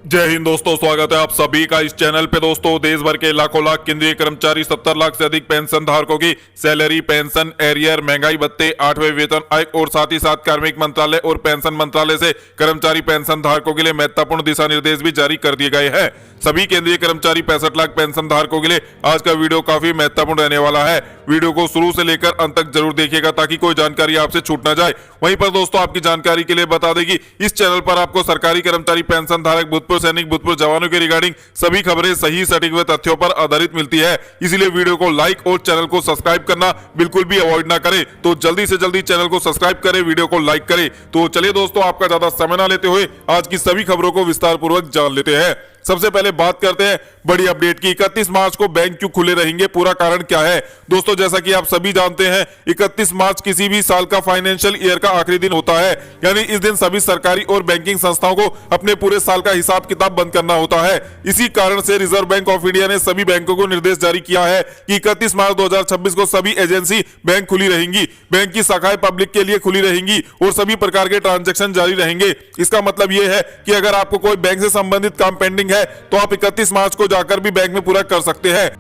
जय हिंद दोस्तों, स्वागत है आप सभी का इस चैनल पे। दोस्तों, देश भर के लाखों लाख केंद्रीय कर्मचारी, 70 लाख से अधिक पेंशन धारकों की सैलरी, पेंशन, एरियर, महंगाई भत्ते, 8वें वेतन आयोग और साथ ही साथ कार्मिक मंत्रालय और पेंशन मंत्रालय से कर्मचारी पेंशन धारकों के लिए महत्वपूर्ण दिशा निर्देश भी जारी कर दिए गए हैं। सभी केंद्रीय कर्मचारी 65 लाख पेंशन धारकों के लिए आज का वीडियो काफी महत्वपूर्ण रहने वाला है। वीडियो को शुरू से लेकर अंत तक जरूर देखिएगा ताकि कोई जानकारी आपसे छूट ना जाए। वहीं पर दोस्तों, आपकी जानकारी के लिए बता दें कि इस चैनल पर आपको सरकारी कर्मचारी, पेंशन धारक, भूतपूर्व सैनिक, भूतपूर्व जवानों के रिगार्डिंग सभी खबरें सही, सटीक व तथ्यों पर आधारित मिलती है। इसलिए वीडियो को लाइक और चैनल को सब्सक्राइब करना बिल्कुल भी अवॉइड ना करें। तो जल्दी से जल्दी चैनल को सब्सक्राइब करें, वीडियो को लाइक करें। तो चलिए दोस्तों, आपका ज्यादा समय ना लेते हुए आज की सभी खबरों को विस्तार पूर्वक जान लेते हैं। सबसे पहले बात करते हैं बड़ी अपडेट की। 31 मार्च को बैंक क्यों खुले रहेंगे, पूरा कारण क्या है? दोस्तों, जैसा कि आप सभी जानते हैं, 31 मार्च किसी भी साल का फाइनेंशियल ईयर का आखिरी दिन होता है। यानी इस दिन सभी सरकारी और बैंकिंग संस्थाओं को अपने पूरे साल का हिसाब किताब बंद करना होता है। इसी कारण से रिजर्व बैंक ऑफ इंडिया ने सभी बैंकों को निर्देश जारी किया है कि 31 मार्च 2026 को सभी एजेंसी बैंक खुली रहेंगी, बैंक की शाखाएं पब्लिक के लिए खुली रहेंगी और सभी प्रकार के ट्रांजैक्शन जारी रहेंगे। इसका मतलब यह है कि अगर आपको कोई बैंक से संबंधित काम पेंडिंग है तो आप 31 मार्च को जाकर भी बैंक में पूरा कर सकते हैं।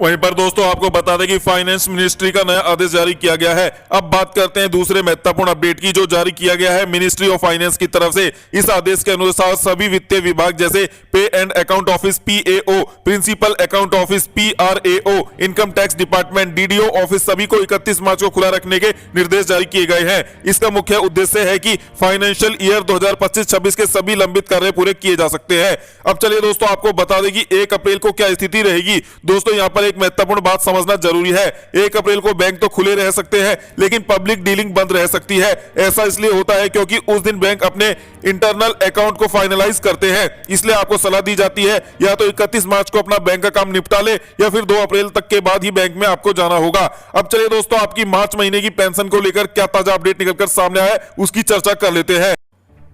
वहीं पर दोस्तों, आपको बता दें कि फाइनेंस मिनिस्ट्री का नया आदेश जारी किया गया है। अब बात करते हैं दूसरे महत्वपूर्ण अपडेट की, जो जारी किया गया है मिनिस्ट्री ऑफ फाइनेंस की तरफ से। इस आदेश के अनुसार सभी वित्तीय विभाग जैसे pay and account office PAO, principal account office PRAO, income tax department DDO office, सभी को 31 मार्च को खुला रखने के निर्देश जारी किए गए हैं। इसका मुख्य उद्देश्य है कि फाइनेंशियल ईयर 2025-26 के सभी लंबित कार्य पूरे किए जा सकते हैं। अब चलिए दोस्तों, आपको बता दें कि 1 अप्रैल को क्या स्थिति रहेगी। दोस्तों, यहाँ पर एक महत्वपूर्ण बात समझना जरूरी है। 1 अप्रैल को बैंक तो खुले रह सकते हैं, लेकिन पब्लिक डीलिंग बंद रह सकती है। ऐसा इसलिए होता है क्योंकि उस दिन बैंक अपने इंटरनल अकाउंट को फाइनलाइज करते हैं। इसलिए आपको सलाह दी जाती है या तो 31 मार्च को अपना बैंक का काम निपटा ले या फिर 2 अप्रैल तक के बाद ही बैंक में आपको जाना होगा। अब चलिए दोस्तों, आपकी मार्च महीने की पेंशन को लेकर क्या ताजा अपडेट निकलकर सामने आया है, उसकी चर्चा कर लेते हैं।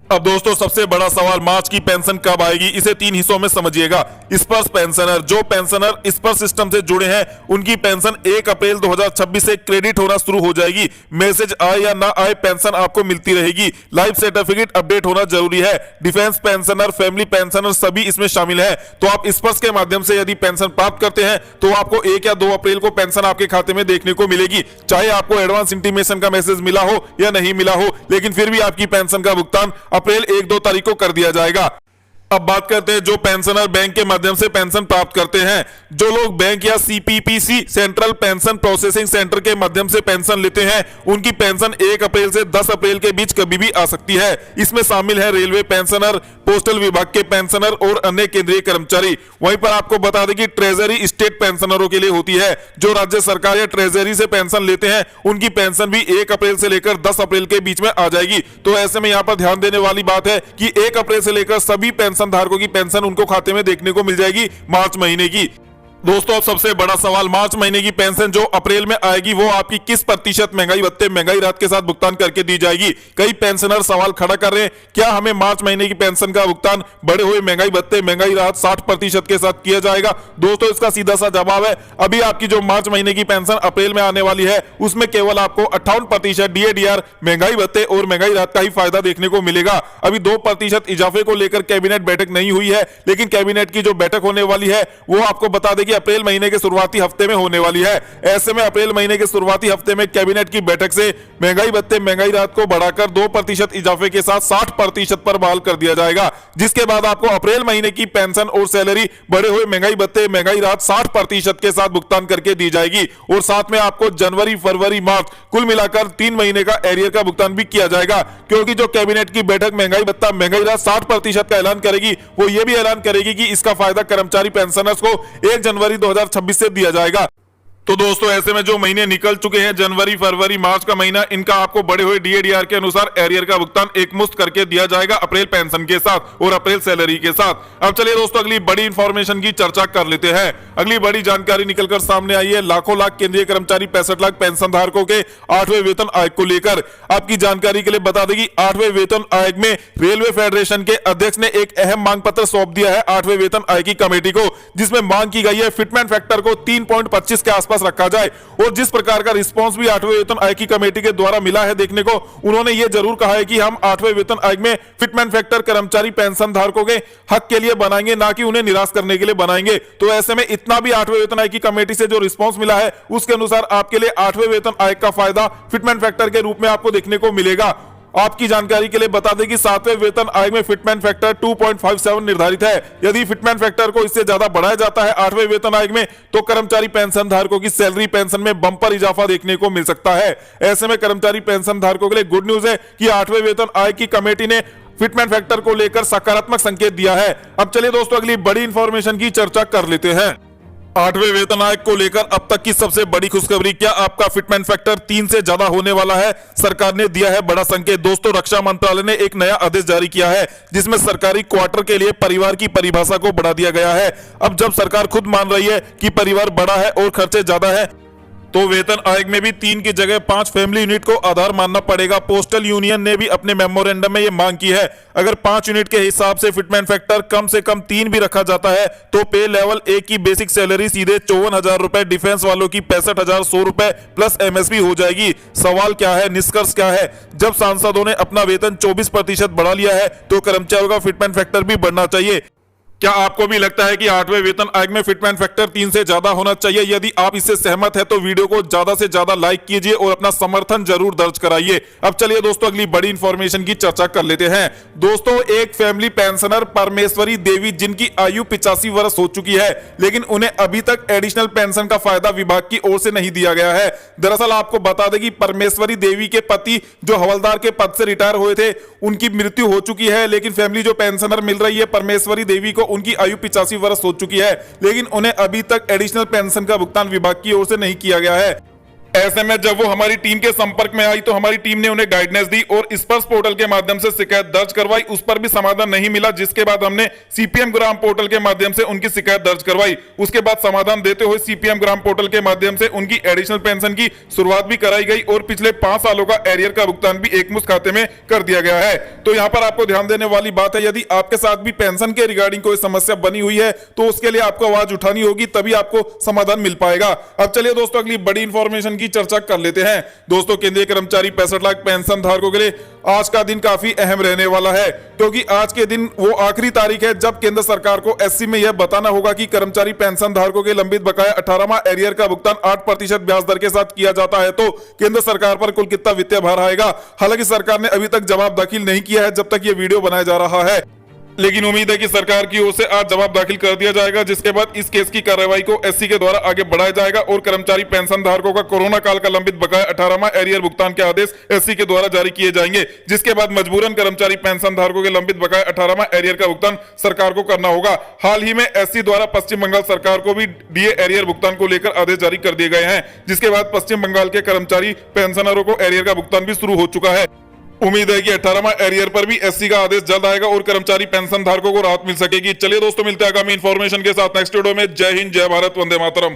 अब दोस्तों, सबसे बड़ा सवाल, मार्च की पेंशन कब आएगी? इसे 3 हिस्सों में समझिएगा। स्पर्श पेंशनर, जो पेंशनर स्पर्श सिस्टम से जुड़े हैं, उनकी पेंशन 1 अप्रैल 2026 से क्रेडिट होना शुरू हो जाएगी। मैसेज आए या ना आए, पेंशन आपको मिलती रहेगी। लाइफ सर्टिफिकेट अपडेट होना जरूरी है। डिफेंस पेंशनर, फैमिली पेंशनर सभी इसमें शामिल है। तो आप स्पर्श के माध्यम से यदि पेंशन प्राप्त करते हैं तो आपको 1 या 2 अप्रैल को पेंशन आपके खाते में देखने को मिलेगी। चाहे आपको एडवांस इंटीमेशन का मैसेज मिला हो या नहीं मिला हो, लेकिन फिर भी आपकी पेंशन का भुगतान अप्रैल 1-2 तारीख को कर दिया जाएगा। अब बात करते हैं जो पेंशनर बैंक के माध्यम से पेंशन प्राप्त करते हैं। जो लोग बैंक या CPPC, central pension processing centre के माध्यम से पेंशन लेते हैं, उनकी पेंशन 1 अप्रैल से 10 अप्रैल के बीच कभी भी आ सकती है। इसमें शामिल है रेलवे पेंशनर, पोस्टल विभाग के पेंशनर और अन्य केंद्रीय कर्मचारी। वहीं पर आपको बता दें कि ट्रेजरी स्टेट पेंशनरों के लिए होती है। जो राज्य सरकार या ट्रेजरी से पेंशन लेते हैं, उनकी पेंशन भी 1 अप्रैल से लेकर 10 अप्रैल के बीच में आ जाएगी। तो ऐसे में यहाँ पर ध्यान देने वाली बात है कि 1 अप्रैल से लेकर सभी पेंशन धारकों की पेंशन उनको खाते में देखने को मिल जाएगी मार्च महीने की। दोस्तों, अब सबसे बड़ा सवाल, मार्च महीने की पेंशन जो अप्रैल में आएगी वो आपकी किस प्रतिशत महंगाई भत्ते, महंगाई राहत के साथ भुगतान करके दी जाएगी? कई पेंशनर सवाल खड़ा कर रहे हैं, क्या हमें मार्च महीने की पेंशन का भुगतान बढ़े हुए महंगाई भत्ते, महंगाई राहत 60% के साथ किया जाएगा? दोस्तों, इसका सीधा सा जवाब है, अभी आपकी जो मार्च महीने की पेंशन अप्रैल में आने वाली है, उसमें केवल आपको 58% DADR, महंगाई भत्ते और महंगाई राहत का ही फायदा देखने को मिलेगा। अभी 2% इजाफे को लेकर कैबिनेट बैठक नहीं हुई है, लेकिन कैबिनेट की जो बैठक होने वाली है वो आपको बता दें कि अप्रैल महीने के शुरुआती हफ्ते में होने वाली है। ऐसे में अप्रैल महीने के शुरुआती हफ्ते में कैबिनेट की बैठक से महंगाई भत्ते, महंगाई राहत को बढ़ाकर 2% इजाफे के साथ 60% पर बहाल कर दिया जाएगा। जिसके बाद आपको अप्रैल महीने की पेंशन और सैलरी बढ़े हुए महंगाई भत्ते, महंगाई राहत 60% के साथ भुगतान करके दी जाएगी। और साथ में आपको जनवरी, फरवरी, मार्च कुल मिलाकर 3 महीने का एरियर का भुगतान भी किया जाएगा। क्योंकि जो कैबिनेट की बैठक महंगाई भत्ता, महंगाई राहत 60% का ऐलान करेगी, वो ये भी ऐलान करेगी कि इसका फायदा कर्मचारी पेंशनर्स को 1 जनवरी 2026 से दिया जाएगा। तो दोस्तों, ऐसे में जो महीने निकल चुके हैं, जनवरी, फरवरी, मार्च का महीना, इनका आपको बढ़े हुए DADR के अनुसार एरियर का भुगतान एक मुश्त करके दिया जाएगा अप्रैल पेंशन के साथ और अप्रैल सैलरी के साथ। अब चलिए दोस्तों, अगली बड़ी इंफॉर्मेशन की चर्चा कर लेते हैं। अगली बड़ी जानकारी निकलकर सामने आई है लाखों लाख केंद्रीय कर्मचारी, 65 लाख पेंशन धारकों के 8वें वेतन आयोग को लेकर। आपकी जानकारी के लिए बता दें कि 8वें वेतन आयोग में रेलवे फेडरेशन के अध्यक्ष ने एक अहम मांग पत्र सौंप दिया है 8वें वेतन आयोग की कमेटी को, जिसमें मांग की गई है फिटमेंट फैक्टर को 3.25 के आसपास वापस रखा जाए। और जिस प्रकार का रिस्पांस भी 8वें वेतन आयोग की कमेटी के द्वारा मिला है देखने को, उन्होंने ये जरूर कहा है कि हम 8वें वेतन आयोग में फिटमेंट फैक्टर कर्मचारी पेंशन धारकों के हक के लिए बनाएंगे, ना कि उन्हें निराश करने के लिए बनाएंगे। तो ऐसे में इतना भी 8वें वेतन आयोग की कमेटी से जो रिस्पांस मिला है उसके अनुसार आपके लिए 8वें वेतन आयोग का फायदा फिटमेंट फैक्टर के रूप में आपको देखने को मिलेगा। आपकी जानकारी के लिए बता दें कि 7वें वेतन आयोग में फिटमेंट फैक्टर 2.57 निर्धारित है। यदि फिटमेंट फैक्टर को इससे ज्यादा बढ़ाया जाता है 8वें वेतन आयोग में, तो कर्मचारी पेंशन धारकों की सैलरी पेंशन में बंपर इजाफा देखने को मिल सकता है। ऐसे में कर्मचारी पेंशन धारकों के लिए गुड न्यूज है कि 8वें वेतन आयोग की कमेटी ने फिटमेंट फैक्टर को लेकर सकारात्मक संकेत दिया है। अब चलिए दोस्तों अगली बड़ी इंफॉर्मेशन की चर्चा कर लेते हैं। 8वें वेतन आयोग को लेकर अब तक की सबसे बड़ी खुशखबरी, क्या आपका फिटमेंट फैक्टर 3 से ज्यादा होने वाला है? सरकार ने दिया है बड़ा संकेत। दोस्तों, रक्षा मंत्रालय ने एक नया आदेश जारी किया है जिसमें सरकारी क्वार्टर के लिए परिवार की परिभाषा को बढ़ा दिया गया है। अब जब सरकार खुद मान रही है कि परिवार बड़ा है और खर्चे ज्यादा है, तो वेतन आयोग में भी 3 की जगह 5 फैमिली यूनिट को आधार मानना पड़ेगा। पोस्टल यूनियन ने भी अपने मेमोरेंडम में यह मांग की है। अगर 5 यूनिट के हिसाब से फिटमेंट फैक्टर कम से कम 3 भी रखा जाता है तो पे लेवल 1 की बेसिक सैलरी सीधे 54,000 रुपए, डिफेंस वालों की 65,100 रुपए प्लस एमएसपी हो जाएगी। सवाल क्या है, निष्कर्ष क्या है? जब सांसदों ने अपना वेतन 24% बढ़ा लिया है तो कर्मचारियों का फिटमेंट फैक्टर भी बढ़ना चाहिए। क्या आपको भी लगता है कि 8वें वेतन आयोग में फिटमेंट फैक्टर 3 से ज्यादा होना चाहिए? यदि आप इससे सहमत है तो वीडियो को ज्यादा से ज्यादा लाइक कीजिए और अपना समर्थन जरूर दर्ज कराइए। अब चलिए दोस्तों अगली बड़ी इंफॉर्मेशन की चर्चा कर लेते हैं। दोस्तों, एक फैमिली पेंशनर परमेश्वरी देवी, जिनकी आयु 85 वर्ष हो चुकी है, लेकिन उन्हें अभी तक एडिशनल पेंशन का फायदा विभाग की ओर से नहीं दिया गया है। दरअसल आपको बता दें कि परमेश्वरी देवी के पति जो हवलदार के पद से रिटायर हुए थे, उनकी मृत्यु हो चुकी है, लेकिन फैमिली जो पेंशनर मिल रही है परमेश्वरी देवी को, उनकी आयु 85 वर्ष हो चुकी है, लेकिन उन्हें अभी तक एडिशनल पेंशन का भुगतान विभाग की ओर से नहीं किया गया है। ऐसे में जब वो हमारी टीम के संपर्क में आई तो हमारी टीम ने उन्हें गाइडेंस दी और स्पर्श पोर्टल के माध्यम से शिकायत दर्ज करवाई। उस पर भी समाधान नहीं मिला, जिसके बाद हमने सीपीएम ग्राम पोर्टल के माध्यम से उनकी शिकायत दर्ज करवाई। उसके बाद समाधान देते हुए सीपीएम ग्राम पोर्टल के माध्यम से उनकी एडिशनल पेंशन की शुरुआत भी कराई गई और पिछले 5 सालों का एरियर का भुगतान भी एकमुश्त खाते में कर दिया गया है। तो यहाँ पर आपको ध्यान देने वाली बात है, यदि आपके साथ भी पेंशन के रिगार्डिंग कोई समस्या बनी हुई है तो उसके लिए आपको आवाज उठानी होगी, तभी आपको समाधान मिल पाएगा। अब चलिए दोस्तों अगली बड़ी इंफॉर्मेशन की चर्चा कर लेते हैं। दोस्तों, केंद्रीय कर्मचारी 65 लाख पेंशन धारकों के लिए आज का दिन काफी अहम रहने वाला है, क्योंकि आज के दिन वो आखिरी तारीख है जब केंद्र सरकार को एससी में यह बताना होगा कि कर्मचारी पेंशन धारकों के लंबित बकाया 18वां एरियर का भुगतान 8% ब्याज दर के साथ किया जाता है तो केंद्र सरकार पर कुल कितना वित्तीय भार आएगा। हालांकि सरकार ने अभी तक जवाब दाखिल नहीं किया है जब तक ये वीडियो बनाया जा रहा है, लेकिन उम्मीद है कि सरकार की ओर से आज जवाब दाखिल कर दिया जाएगा, जिसके बाद इस केस की कार्रवाई को एससी के द्वारा आगे बढ़ाया जाएगा और कर्मचारी पेंशन धारकों का कोरोना काल का लंबित बकाया 18वां एरियर भुगतान के आदेश एससी के द्वारा जारी किए जाएंगे, जिसके बाद मजबूरन कर्मचारी पेंशन धारकों के लंबित बकाया 18वां एरियर का भुगतान सरकार को करना होगा। हाल ही में एससी द्वारा पश्चिम बंगाल सरकार को भी डीए एरियर भुगतान को लेकर आदेश जारी कर दिए गए हैं, जिसके बाद पश्चिम बंगाल के कर्मचारी पेंशनरों को एरियर का भुगतान भी शुरू हो चुका है। उम्मीद है कि 18वां एरियर पर भी एससी का आदेश जल्द आएगा और कर्मचारी पेंशन धारकों को राहत मिल सकेगी। चलिए दोस्तों, मिलते हैं आगामी इंफॉर्मेशन के साथ नेक्स्ट वीडियो में। जय हिंद, जय भारत, वंदे मातरम।